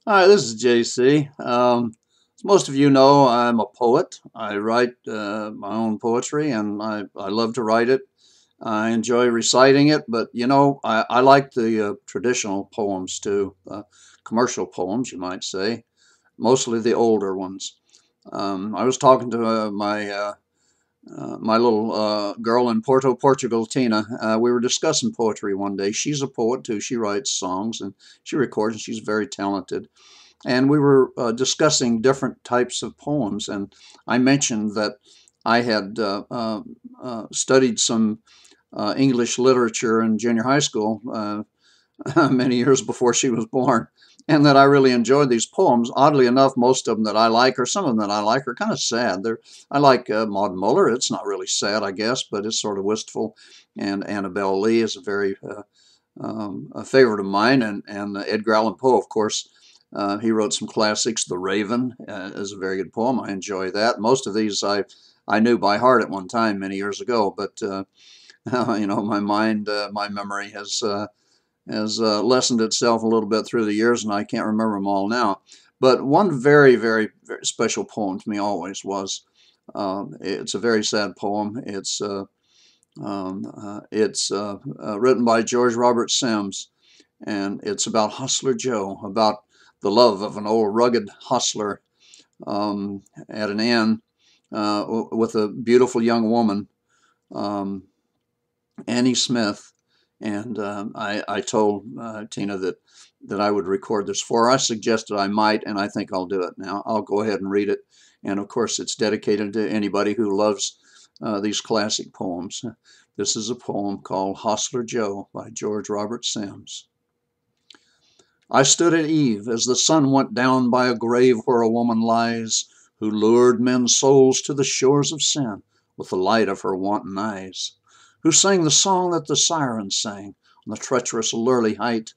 Hi, this is JC. As most of you know, I'm a poet. I write my own poetry and I love to write it. I enjoy reciting it, but I like the traditional poems too, commercial poems, you might say, mostly the older ones. I was talking to my little girl in Porto, Portugal, Tina. We were discussing poetry one day. She's a poet too. She writes songs and she records, and she's very talented. And we were discussing different types of poems. And I mentioned that I had studied some English literature in junior high school many years before she was born, and that I really enjoyed these poems. Oddly enough, most of them that I like, or some of them that I like, are kind of sad. I like Maud Muller. It's not really sad, I guess, but it's sort of wistful. And Annabelle Lee is a very a favorite of mine, and Edgar Allan Poe, of course. He wrote some classics. The Raven is a very good poem. I enjoy that. Most of these I knew by heart at one time many years ago, but my mind, my memory has lessened itself a little bit through the years, and I can't remember them all now. But one very, very, very special poem to me always was. It's a very sad poem. It's written by George Robert Sims, and it's about Hustler Joe, about the love of an old rugged hustler at an inn with a beautiful young woman, um, Annie Smith. And I told Tina that I would record this for her. I suggested I might, and I think I'll do it now. I'll go ahead and read it. And of course, it's dedicated to anybody who loves these classic poems. This is a poem called Hostler Joe by George Robert Sims. I stood at eve as the sun went down by a grave where a woman lies, who lured men's souls to the shores of sin with the light of her wanton eyes, who sang the song that the sirens sang on the treacherous Lurley height,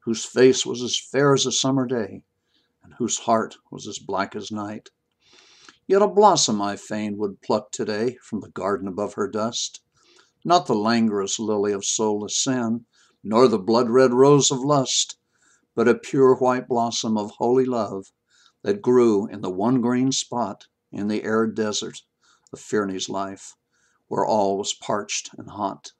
whose face was as fair as a summer day, and whose heart was as black as night. Yet a blossom I fain would pluck today from the garden above her dust, not the languorous lily of soulless sin, nor the blood-red rose of lust, but a pure white blossom of holy love that grew in the one green spot in the arid desert of Phryne's life, where all was parched and hot.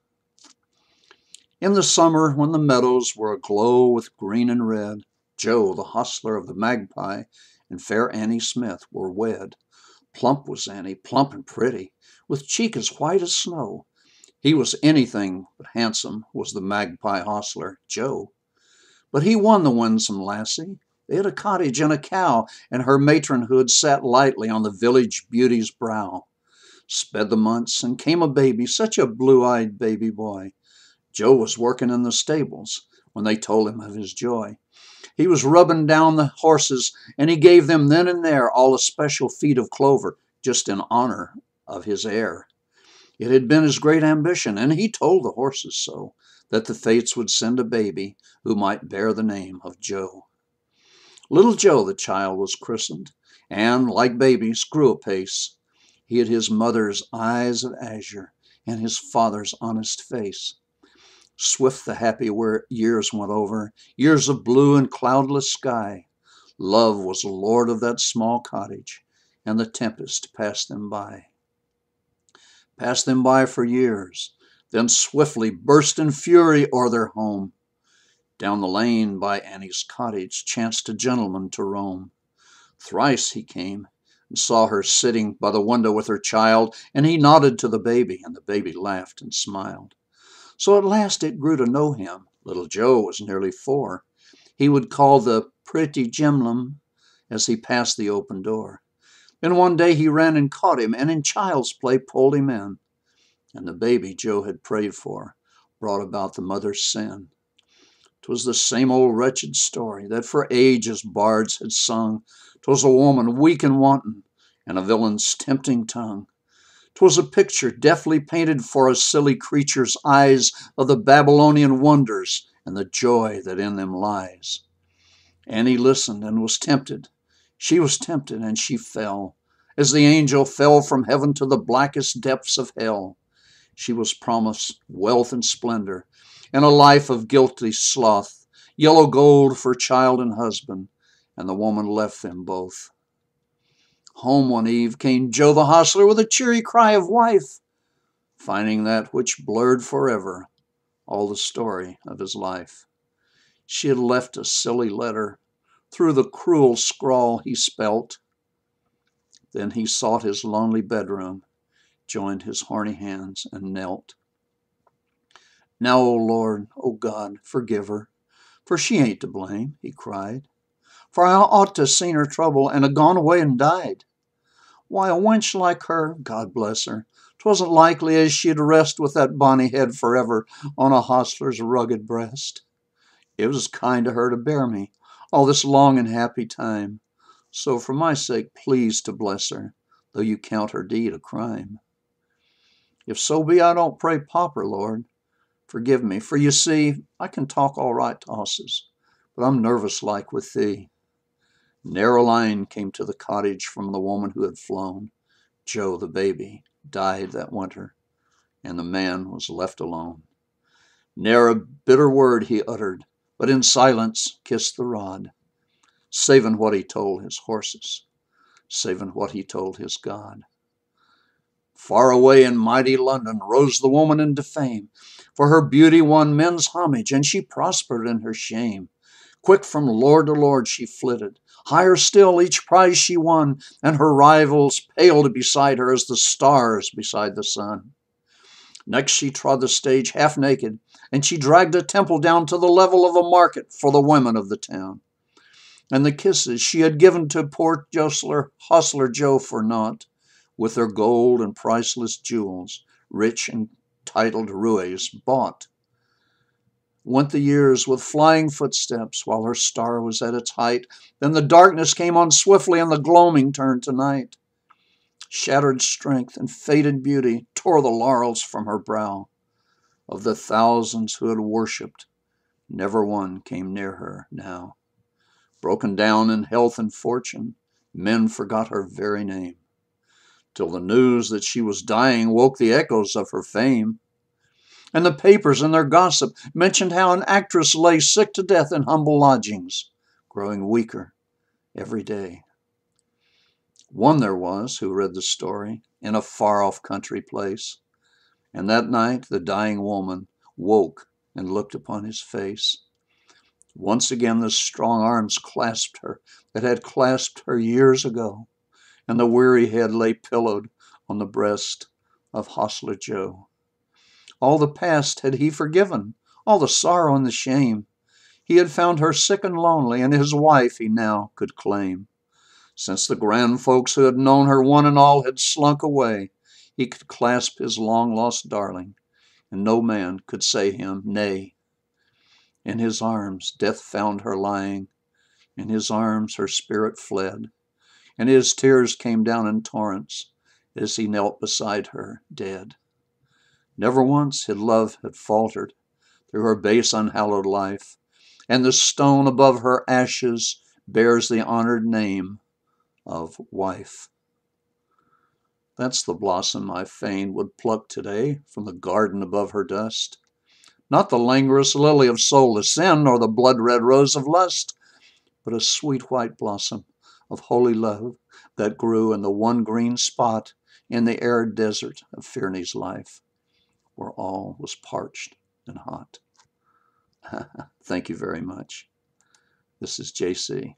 In the summer, when the meadows were aglow with green and red, Joe, the hostler of the Magpie, and fair Annie Smith were wed. Plump was Annie, plump and pretty, with cheek as white as snow. He was anything but handsome, was the Magpie hostler, Joe. But he won the winsome lassie. They had a cottage and a cow, and her matronhood sat lightly on the village beauty's brow. Sped the months, and came a baby, such a blue-eyed baby boy. Joe was working in the stables when they told him of his joy. He was rubbing down the horses, and he gave them then and there all a special feed of clover, just in honor of his heir. It had been his great ambition, and he told the horses so, that the fates would send a baby who might bear the name of Joe. Little Joe, the child, was christened, and, like babies, grew apace. He had his mother's eyes of azure, and his father's honest face. Swift the happy years went over, years of blue and cloudless sky. Love was lord of that small cottage, and the tempest passed them by. Passed them by for years, then swiftly burst in fury o'er their home. Down the lane by Annie's cottage chanced a gentleman to roam. Thrice he came and saw her sitting by the window with her child, and he nodded to the baby, and the baby laughed and smiled. So at last it grew to know him. Little Joe was nearly 4. He would call the pretty gemlum as he passed the open door. Then one day he ran and caught him, and in child's play pulled him in. And the baby Joe had prayed for brought about the mother's sin. 'Twas the same old wretched story that for ages bards had sung. 'Twas a woman weak and wanton, and a villain's tempting tongue. 'Twas a picture deftly painted for a silly creature's eyes of the Babylonian wonders and the joy that in them lies. Annie listened and was tempted. She was tempted and she fell, as the angel fell from heaven to the blackest depths of hell. She was promised wealth and splendor, and a life of guilty sloth, yellow gold for child and husband, and the woman left them both. Home one eve came Joe the hostler with a cheery cry of wife, finding that which blurred forever all the story of his life. She had left a silly letter through the cruel scrawl he spelt. Then he sought his lonely bedroom, joined his horny hands, and knelt. Now, O Lord, O God, forgive her, for she ain't to blame, he cried. For I ought to seen her trouble and a gone away and died. Why, a wench like her, God bless her, 'twasn't likely as she'd rest with that bonny head forever on a hostler's rugged breast. It was kind of her to bear me all this long and happy time. So for my sake, please to bless her, though you count her deed a crime. If so be I don't pray pauper, Lord, forgive me, for you see, I can talk all right to hosses, but I'm nervous like with thee. Narrow line came to the cottage from the woman who had flown. Joe, the baby, died that winter, and the man was left alone. Ne'er a bitter word he uttered, but in silence kissed the rod, saving what he told his horses, saving what he told his God. Far away in mighty London rose the woman into fame, for her beauty won men's homage, and she prospered in her shame. Quick from lord to lord she flitted, higher still each prize she won, and her rivals paled beside her as the stars beside the sun. Next she trod the stage half naked, and she dragged a temple down to the level of a market for the women of the town. And the kisses she had given to poor hostler Joe for naught, with their gold and priceless jewels, rich and titled roues, bought. Went the years with flying footsteps while her star was at its height. Then the darkness came on swiftly and the gloaming turned to night. Shattered strength and faded beauty tore the laurels from her brow. Of the thousands who had worshipped, never one came near her now. Broken down in health and fortune, men forgot her very name, till the news that she was dying woke the echoes of her fame. And the papers in their gossip mentioned how an actress lay sick to death in humble lodgings, growing weaker every day. One there was who read the story in a far-off country place, and that night the dying woman woke and looked upon his face. Once again the strong arms clasped her that had clasped her years ago, and the weary head lay pillowed on the breast of hostler Joe. All the past had he forgiven, all the sorrow and the shame. He had found her sick and lonely, and his wife he now could claim. Since the grand folks who had known her one and all had slunk away, he could clasp his long-lost darling, and no man could say him nay. In his arms death found her lying, in his arms her spirit fled, and his tears came down in torrents as he knelt beside her dead. Never once had love had faltered through her base unhallowed life, and the stone above her ashes bears the honored name of wife. That's the blossom I fain would pluck today from the garden above her dust. Not the languorous lily of soulless sin, nor the blood-red rose of lust, but a sweet white blossom of holy love that grew in the one green spot in the arid desert of Phryne's life, where all was parched and hot. Thank you very much. This is JC.